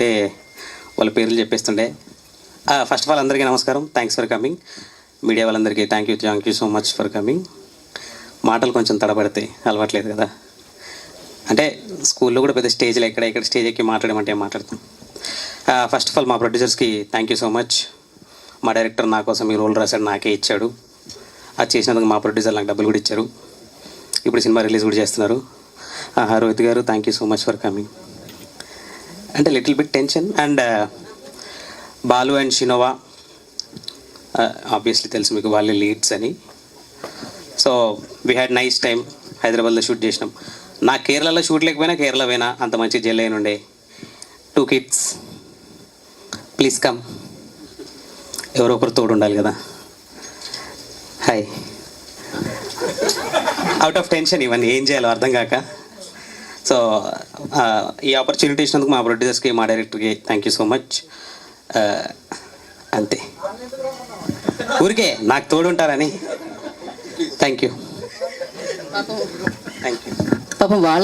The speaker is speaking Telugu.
చెప్తుంటే వాళ్ళ పేర్లు చెప్పేస్తుండే. ఫస్ట్ ఆఫ్ ఆల్ అందరికీ నమస్కారం, థ్యాంక్స్ ఫర్ కమింగ్. మీడియా వాళ్ళందరికీ thank you so much for coming. మాటలు కొంచెం తడబడతాయి, అలవాట్లేదు కదా. అంటే స్కూల్లో కూడా పెద్ద స్టేజ్లో ఇక్కడ స్టేజ్ ఎక్కి మాట్లాడమంటే ఏం మాట్లాడతాం. ఫస్ట్ ఆఫ్ ఆల్ మా ప్రొడ్యూసర్స్కి థ్యాంక్ యూ సో మచ్. మా డైరెక్టర్ నా కోసం ఈ రోల్ రాశాడు, నాకే ఇచ్చాడు. అది చేసినందుకు మా ప్రొడ్యూసర్ నాకు డబ్బులు కూడా ఇచ్చారు. ఇప్పుడు సినిమా రిలీజ్ కూడా చేస్తున్నారు. Rohit garu thank you so much for coming. అంటే little bit tension. And Balu and Shinova, obviously తెలుసు మీకు, వాళ్ళే లీడ్స్ అని. So we had nice time. హైదరాబాద్లో షూట్ చేసినాం. నా కేరళలో షూట్ లేకపోయినా కేరళ పోయినా అంత మంచి జెల్ అయిన ఉండే. 2 kids, ప్లీజ్ కమ్. ఎవరో ఒకరు తోడు ఉండాలి కదా. హాయ్. అవుట్ ఆఫ్ టెన్షన్ ఇవన్నీ ఏం చేయాలో అర్థం కాక. సో ఈ ఆపర్చునిటీ ఇచ్చినందుకు మా ప్రొడ్యూసర్స్కి, మా డైరెక్టర్కి థ్యాంక్ యూ సో మచ్. అంతే, ఊరికే నాకు తోడు ఉంటారని. Thank you. పాపం వాళ్ళ